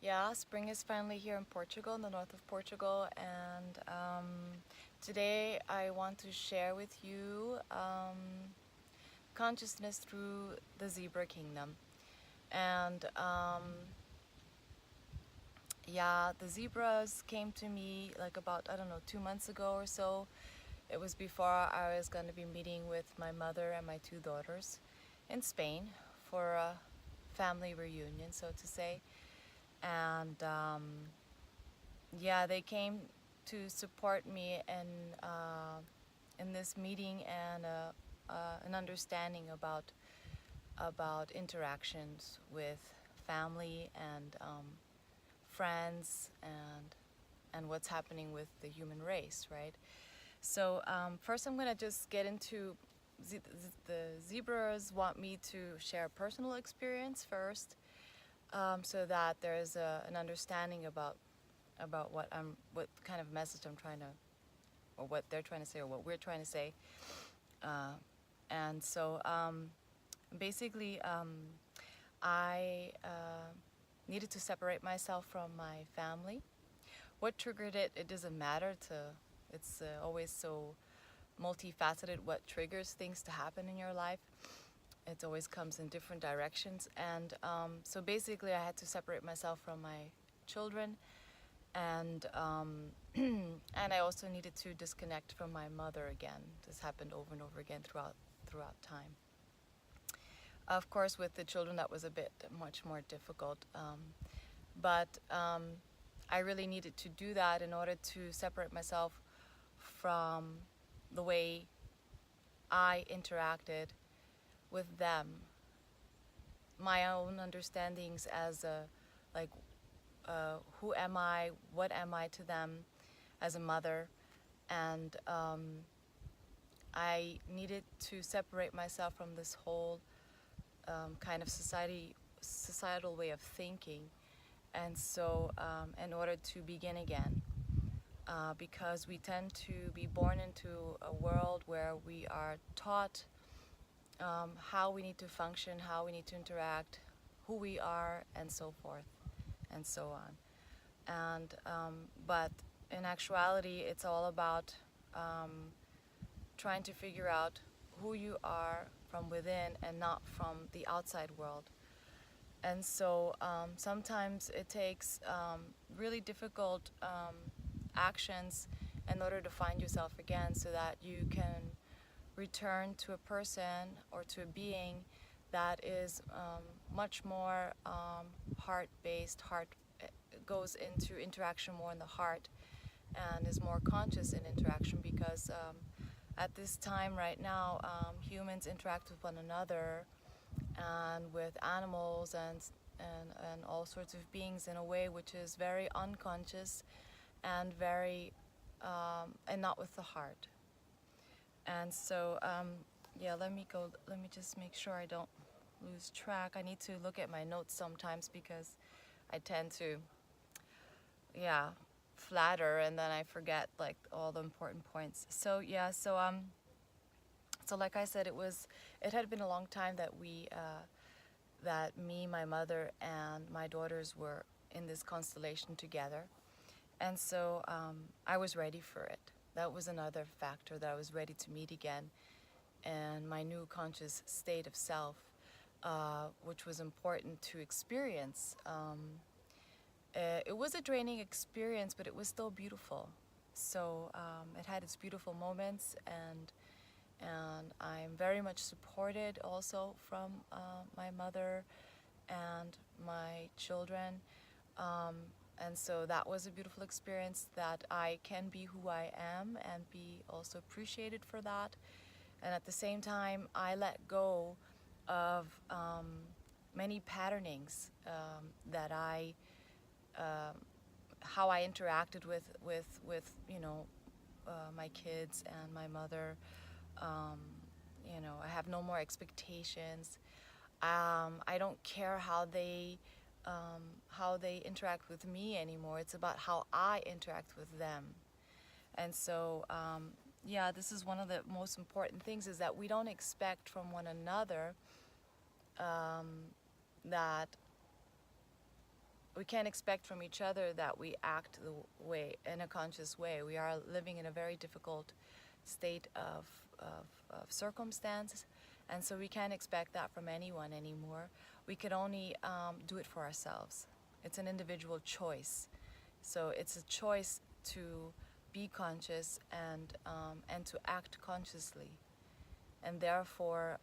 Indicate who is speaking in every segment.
Speaker 1: Yeah, spring is finally here in Portugal, in the north of Portugal, and today I want to share with you consciousness through the zebra kingdom. And yeah, the zebras came to me like about, I don't know, 2 months ago or so. It was before I was going to be meeting with my mother and my two daughters in Spain for a family reunion, so to say. And yeah, they came to support me in this meeting and an understanding about interactions with family and friends and what's happening with the human race, right? So first, I'm gonna just get into the zebras want me to share personal experience first, so that there's an understanding about what kind of message I'm trying to, or what they're trying to say, or what we're trying to say. And so basically, I needed to separate myself from my family. What triggered it? It doesn't matter. It's always so multifaceted. What triggers things to happen in your life? It always comes in different directions. And so basically, I had to separate myself from my children, and and I also needed to disconnect from my mother again. This happened over and over again throughout time. Of course, with the children, that was a bit much more difficult, but I really needed to do that in order to separate myself from the way I interacted with them, my own understandings as a, like, who am I, what am I to them as a mother, and I needed to separate myself from this whole kind of societal way of thinking, and so in order to begin again, because we tend to be born into a world where we are taught how we need to function, how we need to interact, who we are, and so forth, and so on. And but in actuality, it's all about trying to figure out who you are from within and not from the outside world. And so sometimes it takes really difficult actions in order to find yourself again, so that you can return to a person or to a being that is much more heart-based, goes into interaction more in the heart, and is more conscious in interaction, because at this time right now, humans interact with one another and with animals and all sorts of beings in a way which is very unconscious and very and not with the heart. And so yeah, let me just make sure I don't lose track. I need to look at my notes sometimes, because I tend to, yeah, flatter, and then I forget like all the important points. So yeah, so like I said, it had been a long time that that me, my mother, and my daughters were in this constellation together, and so I was ready for it. That was another factor, that I was ready to meet again, and my new conscious state of self, which was important to experience. It was a draining experience, but it was still beautiful. So it had its beautiful moments, and I'm very much supported also from my mother and my children. And so that was a beautiful experience, that I can be who I am and be also appreciated for that. And at the same time, I let go of many patternings that how I interacted with my kids and my mother. I have no more expectations. I don't care how they interact with me anymore. It's about how I interact with them. And so yeah, this is one of the most important things, is that we don't expect from one another that we can't expect from each other that we act the way in a conscious way. We are living in a very difficult state of circumstance, and so we can't expect that from anyone anymore. We can only do it for ourselves. It's an individual choice. So it's a choice to be conscious and to act consciously, and therefore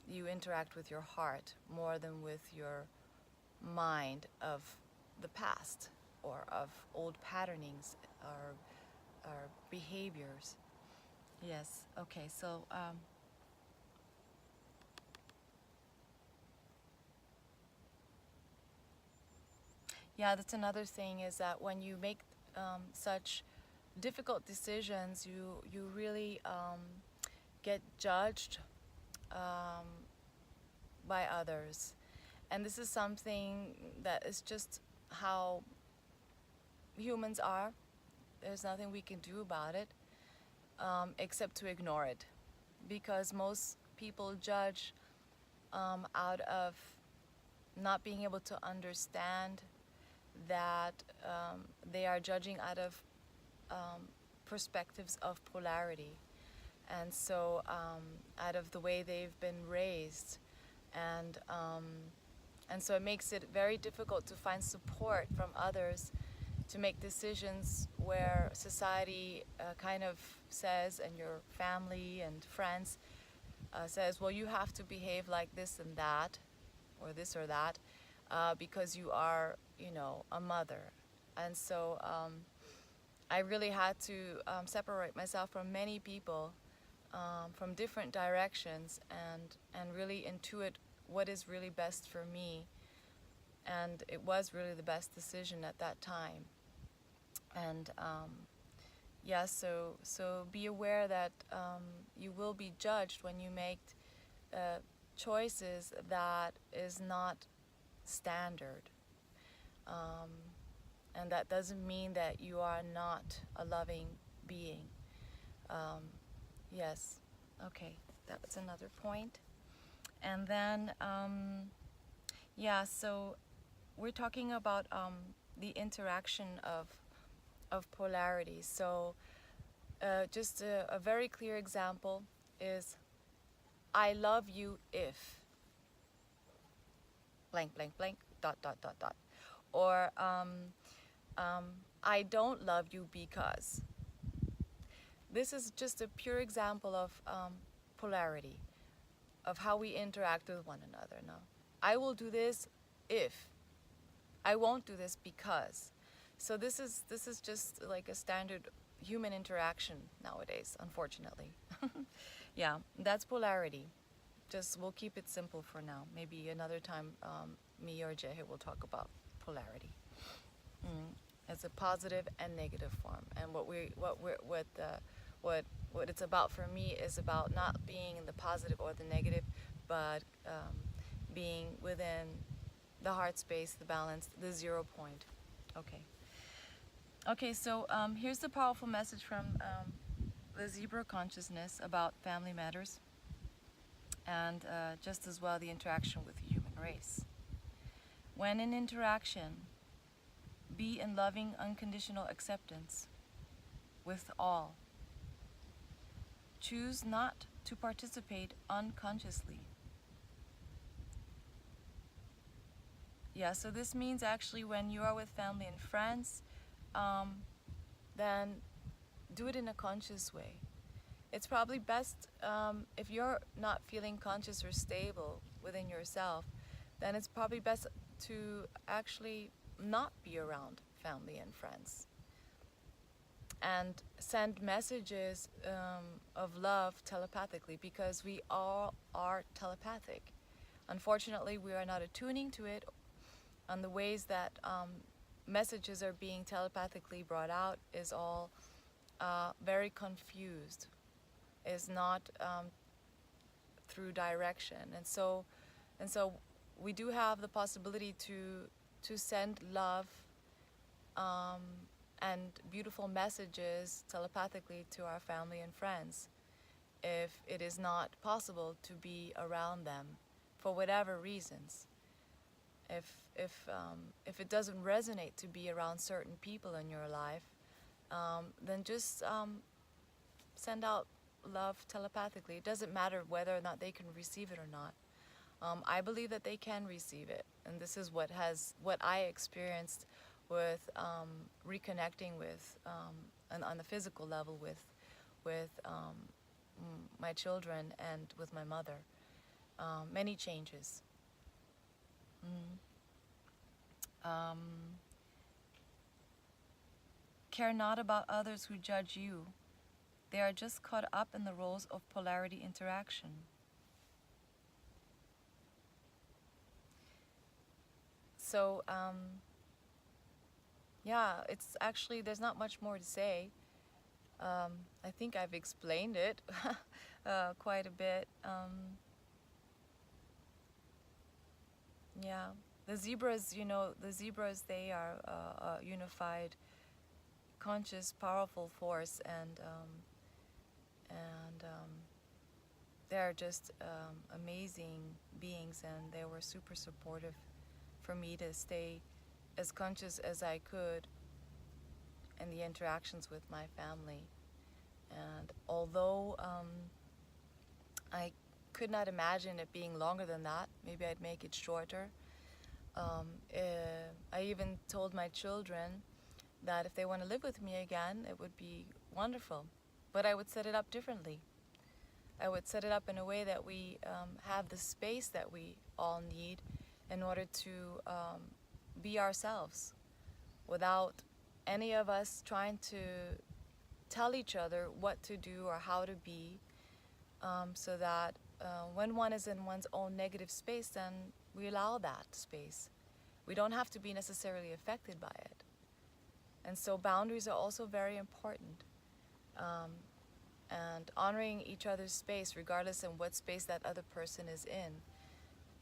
Speaker 1: you interact with your heart more than with your mind of the past or of old patternings or behaviors. Yes. Okay. So yeah, that's another thing, is that when you make such difficult decisions, you really get judged um, by others, and this is something that is just how humans are. There's nothing we can do about it except to ignore it, because most people judge out of not being able to understand that they are judging out of perspectives of polarity, and so out of the way they've been raised, and so it makes it very difficult to find support from others to make decisions where society kind of says, and your family and friends says, well, you have to behave like this and that, or this or that, because you are, a mother. And so I really had to separate myself from many people from different directions, and really intuit what is really best for me. And it was really the best decision at that time. And yeah, so be aware that you will be judged when you make choices that is not standard. And that doesn't mean that you are not a loving being. Yes. Okay, that's another point. And then, yeah, so we're talking about the interaction of polarity. So just a very clear example is, I love you if blank, blank, blank, dot, dot, dot, dot. Or I don't love you because. This is just a pure example of polarity, of how we interact with one another. No, I will do this if. I won't do this because. So this is just like a standard human interaction nowadays, unfortunately. Yeah, that's polarity. Just we'll keep it simple for now. Maybe another time, me or Jehe will talk about polarity. As a positive and negative form. And what it's about for me is about not being in the positive or the negative, but being within the heart space, the balance, the 0 point. Okay, so here's the powerful message from the zebra consciousness about family matters, and just as well the interaction with the human race. When in interaction, be in loving unconditional acceptance with all. Choose not to participate unconsciously. Yeah, so this means actually when you are with family and friends, then do it in a conscious way. It's probably best if you're not feeling conscious or stable within yourself, then it's probably best to actually not be around family and friends, and send messages of love telepathically, because we all are telepathic. Unfortunately, we are not attuning to it, and the ways that messages are being telepathically brought out is all very confused, is not through direction. And so we do have the possibility to send love and beautiful messages telepathically to our family and friends, if it is not possible to be around them for whatever reasons. If it doesn't resonate to be around certain people in your life, then just send out love telepathically. It doesn't matter whether or not they can receive it or not. I believe that they can receive it, and this is what I experienced with reconnecting with, and on the physical level with my children and with my mother. Many changes. Care not about others who judge you. They are just caught up in the roles of polarity interaction. So, yeah, it's actually, there's not much more to say. I think I've explained it quite a bit. Yeah, the zebras, they are a unified, conscious, powerful force, and they're just amazing beings, and they were super supportive for me to stay as conscious as I could in the interactions with my family. And although I could not imagine it being longer than that, maybe I'd make it shorter. I even told my children that if they want to live with me again, it would be wonderful, but I would set it up differently. I would set it up in a way that we have the space that we all need in order to be ourselves, without any of us trying to tell each other what to do or how to be, so that when one is in one's own negative space, then we allow that space. We don't have to be necessarily affected by it. And so boundaries are also very important. And honoring each other's space, regardless of what space that other person is in.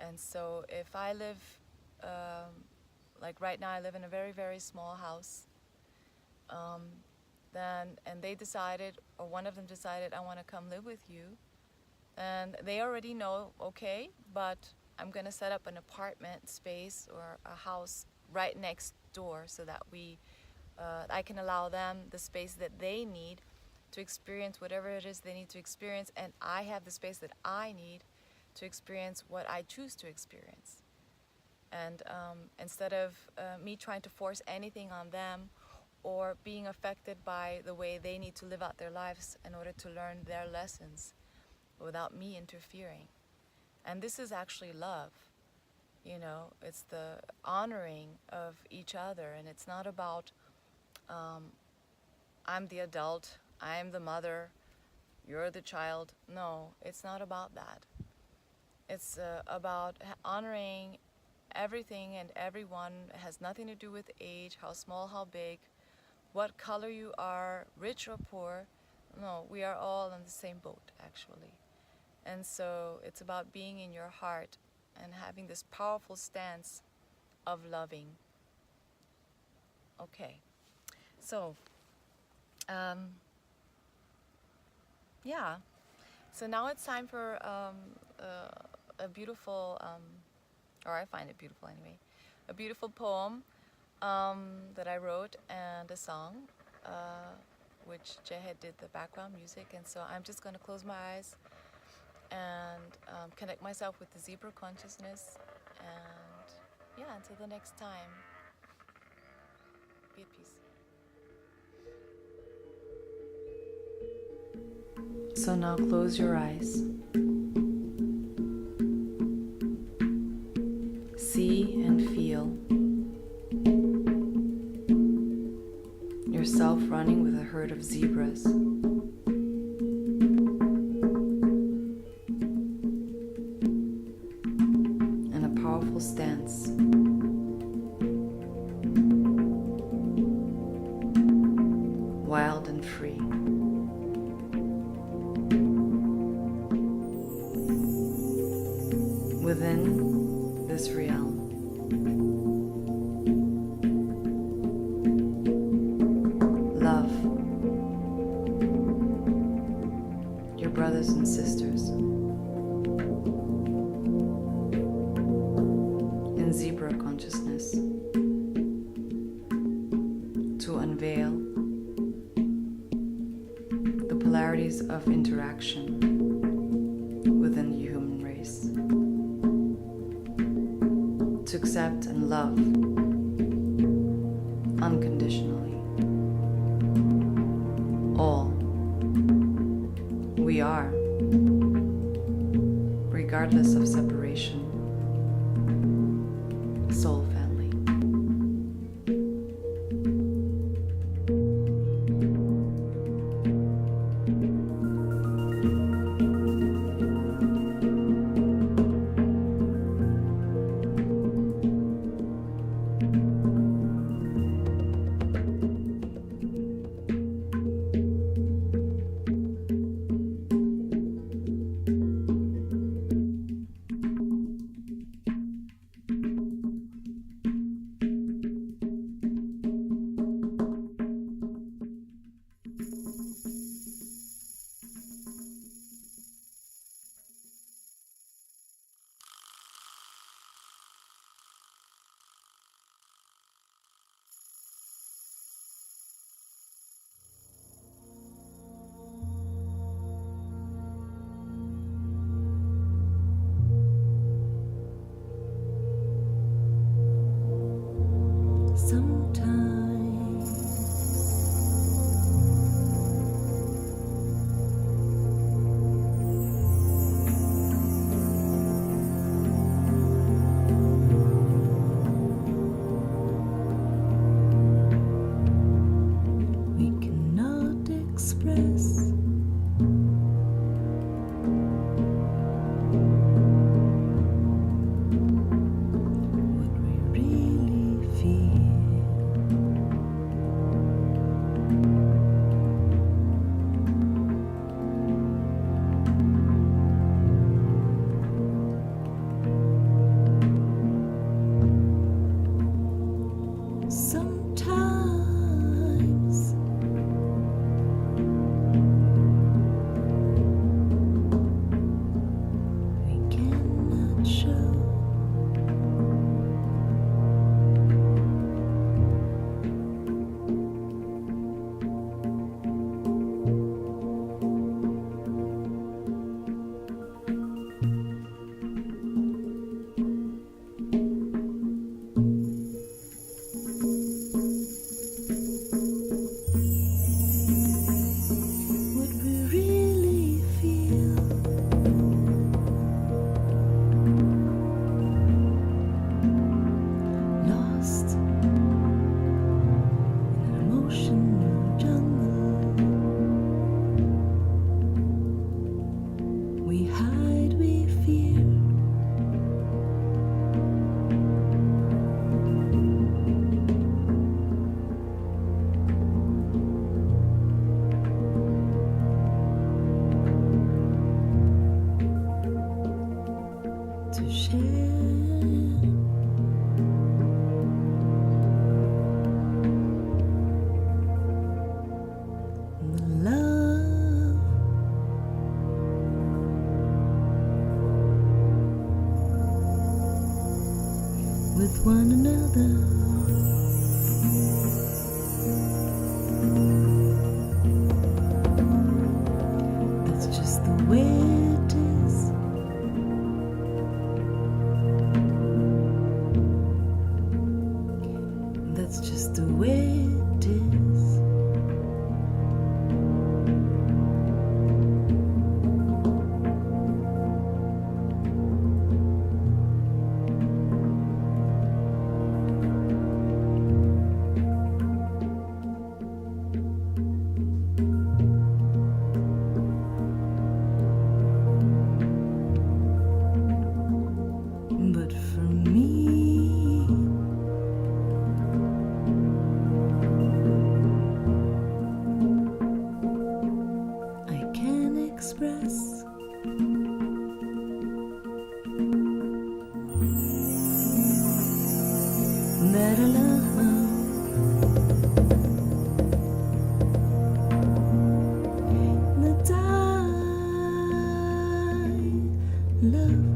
Speaker 1: And so if I live, like right now, I live in a very, very small house, and they decided, or one of them decided, I want to come live with you. And they already know, okay, but I'm going to set up an apartment space or a house right next door so that I can allow them the space that they need to experience whatever it is they need to experience, and I have the space that I need to experience what I choose to experience. And instead of me trying to force anything on them or being affected by the way they need to live out their lives in order to learn their lessons without me interfering. And this is actually love. It's the honoring of each other, and it's not about I'm the adult, I'm the mother, you're the child. No, it's not about that. It's about honoring everything and everyone. It has nothing to do with age, how small, how big, what color you are, rich or poor. No, we are all in the same boat, actually. And so it's about being in your heart and having this powerful stance of loving. Okay, so yeah, so now it's time for a beautiful, or I find it beautiful anyway, a beautiful poem that I wrote, and a song which Jehe did the background music. And so I'm just going to close my eyes and connect myself with the zebra consciousness, and yeah, until the next time, be at peace. So now close your eyes. See and feel yourself running with a herd of zebras. In a powerful stance. Wild and free. Within this realm. Love your brothers and sisters. In in zebra consciousness to unveil the polarities of interaction within the human race, to accept and love unconditionally all we are, regardless of separation, soul family.
Speaker 2: One another. That's just the way it is. That's just the way it is. But for me, I can express that I love, that I love.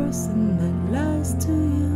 Speaker 2: person that lies to you.